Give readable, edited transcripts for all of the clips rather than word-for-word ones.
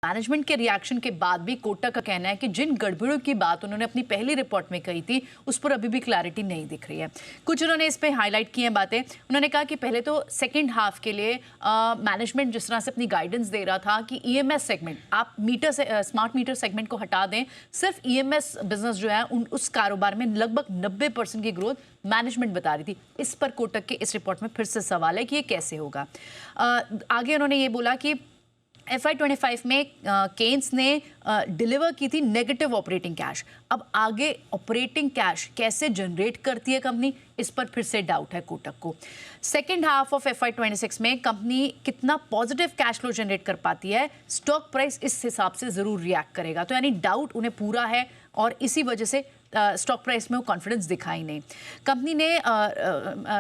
Management के reaction के बाद भी कोटक का कहना है कि जिन गड़बड़ियों की बात उन्होंने अपनी पहली रिपोर्ट में कही थी उस पर अभी भी क्लैरिटी नहीं दिख रही है। कुछ उन्होंने इस पे हाईलाइट की हैं बातें। उन्होंने कहा कि पहले तो सेकंड हाफ के लिए मैनेजमेंट जिस तरह से अपनी गाइडेंस दे रहा था कि ईएमएस सेगमेंट, आप मीटर से स्मार्ट मीटर सेगमेंट को हटा दें, सिर्फ ईएमएस बिजनेस जो है उस कारोबार में लगभग 90% की ग्रोथ मैनेजमेंट बता रही थी। इस पर कोटक के इस रिपोर्ट में फिर से सवाल है कि ये कैसे होगा। आगे उन्होंने ये बोला कि FY25 में केन्स ने डिलीवर की थी नेगेटिव ऑपरेटिंग कैश। अब आगे ऑपरेटिंग कैश कैसे जनरेट करती है कंपनी, इस पर फिर से डाउट है कोटक को। सेकेंड हाफ ऑफ FY26 में कंपनी कितना पॉजिटिव कैश फ्लो जनरेट कर पाती है, स्टॉक प्राइस इस हिसाब से जरूर रिएक्ट करेगा। तो यानी डाउट उन्हें पूरा है और इसी वजह से स्टॉक प्राइस में वो कॉन्फिडेंस दिखाई नहीं। कंपनी ने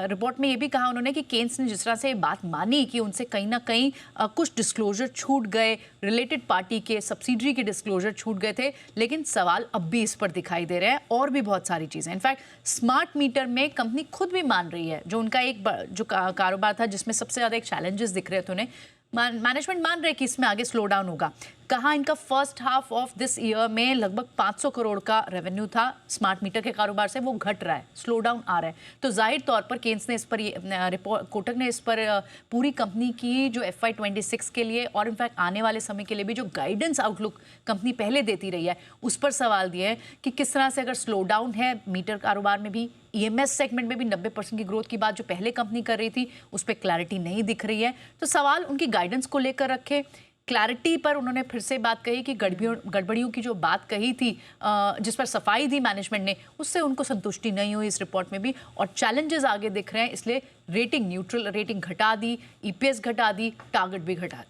रिपोर्ट में ये भी कहा उन्होंने कि केन्स ने जिस तरह से बात मानी कि उनसे कहीं ना कहीं कुछ डिस्क्लोजर छूट गए, रिलेटेड पार्टी के सब्सिडरी के डिस्क्लोजर छूट गए थे, लेकिन सवाल अब भी इस पर दिखाई दे रहे हैं और भी बहुत सारी चीज़ें। इनफैक्ट स्मार्ट मीटर में कंपनी खुद भी मान रही है, जो उनका एक जो कारोबार था जिसमें सबसे ज़्यादा एक चैलेंजेस दिख रहे थे उन्हें, मैनेजमेंट मान रहे कि इसमें आगे स्लो डाउन होगा। कहा इनका first half of this year में लगभग 500 करोड़ का रेवेन्यू था स्मार्ट मीटर के कारोबार से, वो घट रहा है, स्लो डाउन आ रहा है। तो जाहिर तौर पर केन्स ने इस पर रिपोर्ट, कोटक ने इस पर पूरी कंपनी की जो FY26 के लिए और इनफैक्ट आने वाले समय के लिए भी जो गाइडेंस आउटलुक कंपनी पहले देती रही है उस पर सवाल दिए हैं कि किस तरह से अगर स्लो डाउन है मीटर कारोबार में भी, ईएमएस सेगमेंट में भी 90% की ग्रोथ की बात जो पहले कंपनी कर रही थी उस पर क्लैरिटी नहीं दिख रही है। तो सवाल उनकी गाइडेंस को लेकर रखे। क्लैरिटी पर उन्होंने फिर से बात कही कि गड़बड़ियों की जो बात कही थी, जिस पर सफाई दी मैनेजमेंट ने, उससे उनको संतुष्टि नहीं हुई इस रिपोर्ट में भी और चैलेंजेस आगे दिख रहे हैं, इसलिए रेटिंग न्यूट्रल रेटिंग घटा दी, EPS घटा दी, टारगेट भी घटा दी।